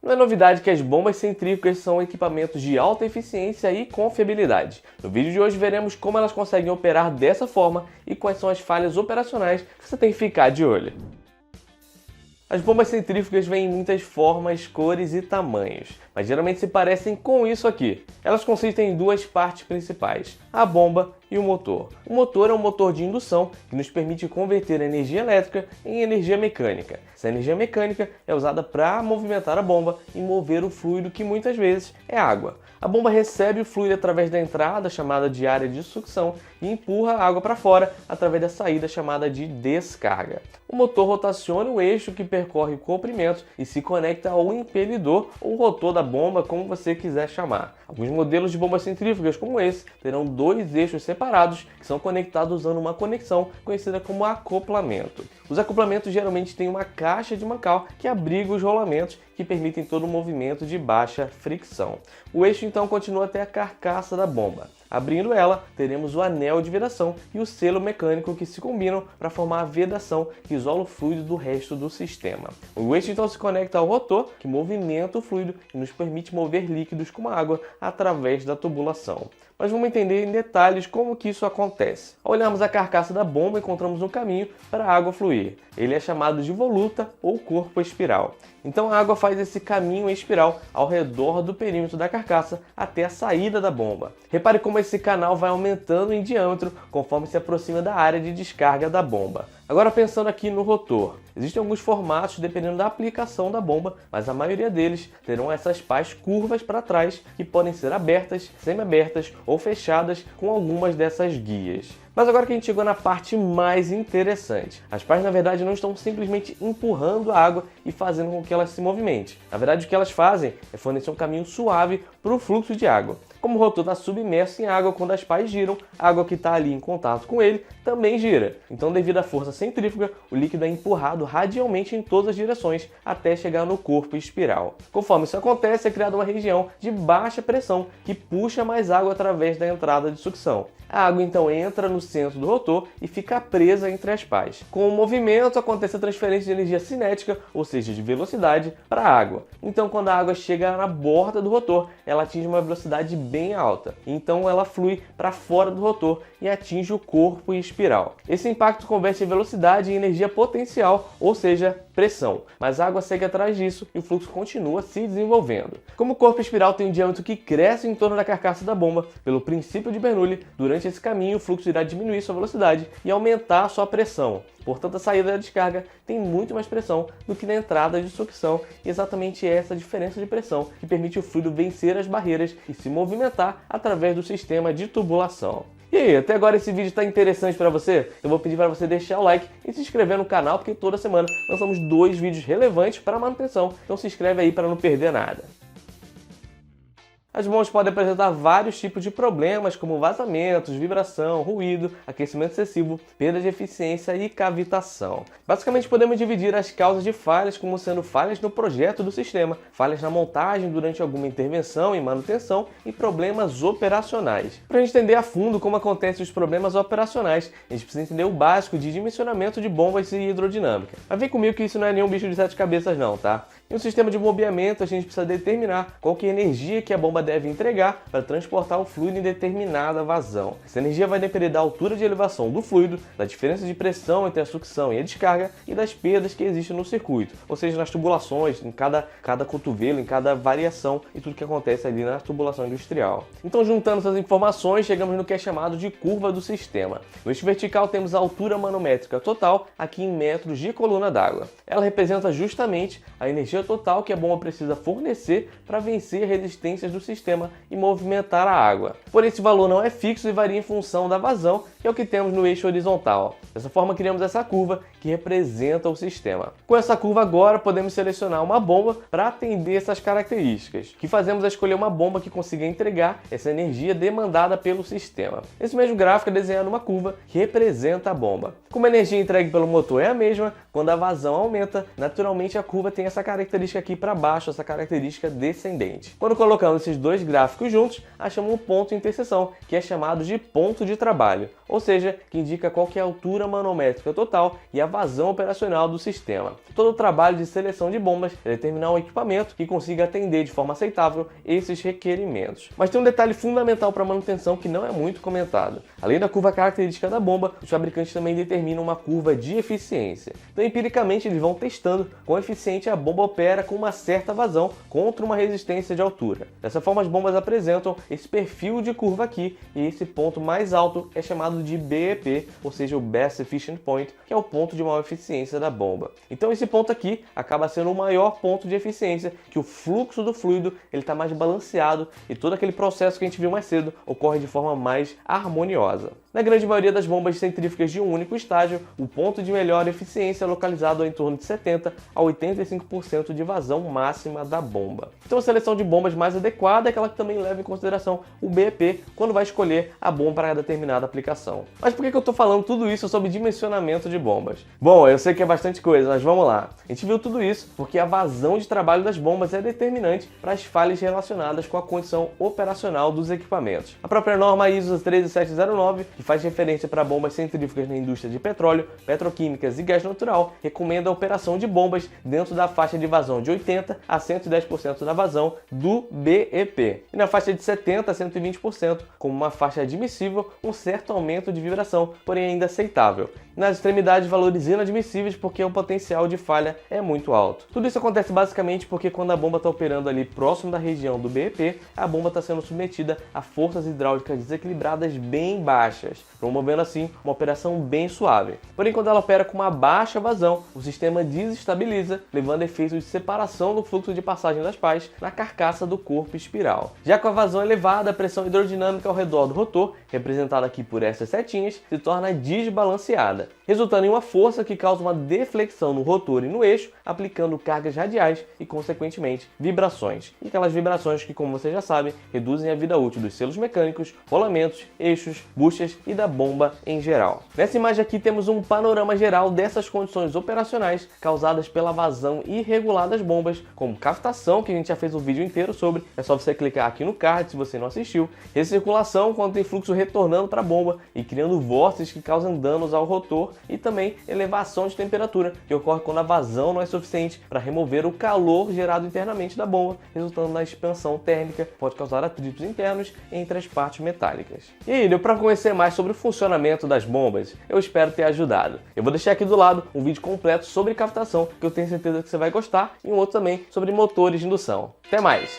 Não é novidade que as bombas centrífugas são equipamentos de alta eficiência e confiabilidade. No vídeo de hoje veremos como elas conseguem operar dessa forma e quais são as falhas operacionais que você tem que ficar de olho. As bombas centrífugas vêm em muitas formas, cores e tamanhos, mas geralmente se parecem com isso aqui. Elas consistem em duas partes principais, a bomba e o motor. O motor é um motor de indução que nos permite converter a energia elétrica em energia mecânica. Essa energia mecânica é usada para movimentar a bomba e mover o fluido, que muitas vezes é água. A bomba recebe o fluido através da entrada, chamada de área de sucção, e empurra a água para fora através da saída, chamada de descarga. O motor rotaciona o eixo que percorre o comprimento e se conecta ao impelidor ou rotor da bomba, como você quiser chamar. Alguns modelos de bombas centrífugas, como esse, terão dois eixos separados que são conectados usando uma conexão conhecida como acoplamento. Os acoplamentos geralmente têm uma caixa de Macau que abriga os rolamentos que permitem todo o movimento de baixa fricção. O eixo então continua até a carcaça da bomba. Abrindo ela, teremos o anel de vedação e o selo mecânico que se combinam para formar a vedação que isola o fluido do resto do sistema. O eixo então se conecta ao rotor, que movimenta o fluido e nos permite mover líquidos como a água através da tubulação. Mas vamos entender em detalhes como que isso acontece. Ao olharmos a carcaça da bomba, encontramos um caminho para a água fluir. Ele é chamado de voluta ou corpo espiral. Então a água faz esse caminho em espiral ao redor do perímetro da carcaça até a saída da bomba. Repare como esse canal vai aumentando em diâmetro conforme se aproxima da área de descarga da bomba. Agora pensando aqui no rotor, existem alguns formatos dependendo da aplicação da bomba, mas a maioria deles terão essas pás curvas para trás que podem ser abertas, semi-abertas ou fechadas com algumas dessas guias. Mas agora que a gente chegou na parte mais interessante, as pás na verdade não estão simplesmente empurrando a água e fazendo com que ela se movimente. Na verdade o que elas fazem é fornecer um caminho suave para o fluxo de água. Como o rotor está submerso em água, quando as pás giram, a água que está ali em contato com ele também gira. Então, devido à força centrífuga, o líquido é empurrado radialmente em todas as direções até chegar no corpo espiral. Conforme isso acontece, é criada uma região de baixa pressão que puxa mais água através da entrada de sucção. A água então entra no centro do rotor e fica presa entre as pás. Com o movimento acontece a transferência de energia cinética, ou seja, de velocidade, para a água. Então quando a água chega na borda do rotor, ela atinge uma velocidade bem alta. Então ela flui para fora do rotor e atinge o corpo em espiral. Esse impacto converte a velocidade em energia potencial, ou seja, pressão. Mas a água segue atrás disso e o fluxo continua se desenvolvendo. Como o corpo espiral tem um diâmetro que cresce em torno da carcaça da bomba, pelo princípio de Bernoulli, durante esse caminho o fluxo irá diminuir sua velocidade e aumentar a sua pressão. Portanto, a saída da descarga tem muito mais pressão do que na entrada de sucção, e exatamente essa diferença de pressão que permite o fluido vencer as barreiras e se movimentar através do sistema de tubulação. E aí, até agora esse vídeo está interessante para você? Eu vou pedir para você deixar o like e se inscrever no canal, porque toda semana lançamos 2 vídeos relevantes para a manutenção, então se inscreve aí para não perder nada. As bombas podem apresentar vários tipos de problemas, como vazamentos, vibração, ruído, aquecimento excessivo, perda de eficiência e cavitação. Basicamente, podemos dividir as causas de falhas como sendo falhas no projeto do sistema, falhas na montagem durante alguma intervenção e manutenção e problemas operacionais. Para a gente entender a fundo como acontecem os problemas operacionais, a gente precisa entender o básico de dimensionamento de bombas e hidrodinâmica. Mas vem comigo que isso não é nenhum bicho de 7 cabeças não, tá? Em um sistema de bombeamento, a gente precisa determinar qual que é a energia que a bomba deve entregar para transportar o fluido em determinada vazão. Essa energia vai depender da altura de elevação do fluido, da diferença de pressão entre a sucção e a descarga e das perdas que existem no circuito, ou seja, nas tubulações, em cada cotovelo, em cada variação e tudo que acontece ali na tubulação industrial. Então, juntando essas informações, chegamos no que é chamado de curva do sistema. No eixo vertical temos a altura manométrica total, aqui em metros de coluna d'água. Ela representa justamente a energia total que a bomba precisa fornecer para vencer resistências do sistema e movimentar a água. Porém, esse valor não é fixo e varia em função da vazão, que é o que temos no eixo horizontal. Dessa forma, criamos essa curva que representa o sistema. Com essa curva agora, podemos selecionar uma bomba para atender essas características. O que fazemos é escolher uma bomba que consiga entregar essa energia demandada pelo sistema. Esse mesmo gráfico é desenhado uma curva que representa a bomba. Como a energia entregue pelo motor é a mesma, quando a vazão aumenta, naturalmente a curva tem essa característica característica aqui para baixo, essa característica descendente. Quando colocamos esses dois gráficos juntos, achamos um ponto de interseção, que é chamado de ponto de trabalho, ou seja, que indica qual que é a altura manométrica total e a vazão operacional do sistema. Todo o trabalho de seleção de bombas é determinar um equipamento que consiga atender de forma aceitável esses requerimentos. Mas tem um detalhe fundamental para a manutenção que não é muito comentado. Além da curva característica da bomba, os fabricantes também determinam uma curva de eficiência. Então, empiricamente, eles vão testando quão eficiente a bomba opera com uma certa vazão contra uma resistência de altura. Dessa forma, as bombas apresentam esse perfil de curva aqui, e esse ponto mais alto é chamado de BEP, ou seja, o Best Efficient Point, que é o ponto de maior eficiência da bomba. Então, esse ponto aqui acaba sendo o maior ponto de eficiência, que o fluxo do fluido ele está mais balanceado e todo aquele processo que a gente viu mais cedo ocorre de forma mais harmoniosa. Na grande maioria das bombas centrífugas de um único estágio, o ponto de melhor eficiência é localizado em torno de 70% a 85% de vazão máxima da bomba. Então a seleção de bombas mais adequada é aquela que também leva em consideração o BEP quando vai escolher a bomba para determinada aplicação. Mas por que eu estou falando tudo isso sobre dimensionamento de bombas? Bom, eu sei que é bastante coisa, mas vamos lá. A gente viu tudo isso porque a vazão de trabalho das bombas é determinante para as falhas relacionadas com a condição operacional dos equipamentos. A própria norma ISO 13709, que faz referência para bombas centrífugas na indústria de petróleo, petroquímicas e gás natural, recomenda a operação de bombas dentro da faixa de vazão de 80% a 110% da vazão do BEP, e na faixa de 70% a 120%, como uma faixa admissível, um certo aumento de vibração, porém ainda aceitável. Nas extremidades, valores inadmissíveis porque o potencial de falha é muito alto. Tudo isso acontece basicamente porque quando a bomba está operando ali próximo da região do BEP, a bomba está sendo submetida a forças hidráulicas desequilibradas bem baixas, promovendo assim uma operação bem suave. Porém, quando ela opera com uma baixa vazão, o sistema desestabiliza, levando a efeitos de separação do fluxo de passagem das pás na carcaça do corpo espiral. Já com a vazão elevada, a pressão hidrodinâmica ao redor do rotor, representada aqui por essas setinhas, se torna desbalanceada, resultando em uma força que causa uma deflexão no rotor e no eixo, aplicando cargas radiais e, consequentemente, vibrações. E aquelas vibrações que, como você já sabe, reduzem a vida útil dos selos mecânicos, rolamentos, eixos, buchas e da bomba em geral. Nessa imagem aqui temos um panorama geral dessas condições operacionais causadas pela vazão irregular das bombas, como cavitação, que a gente já fez um vídeo inteiro sobre, é só você clicar aqui no card se você não assistiu, recirculação, quando tem fluxo retornando para a bomba e criando vórtices que causam danos ao rotor, e também elevação de temperatura, que ocorre quando a vazão não é suficiente para remover o calor gerado internamente da bomba, resultando na expansão térmica, que pode causar atritos internos entre as partes metálicas. E aí, deu para conhecer mais sobre o funcionamento das bombas? Eu espero ter ajudado. Eu vou deixar aqui do lado um vídeo completo sobre cavitação, que eu tenho certeza que você vai gostar, e um outro também sobre motores de indução. Até mais!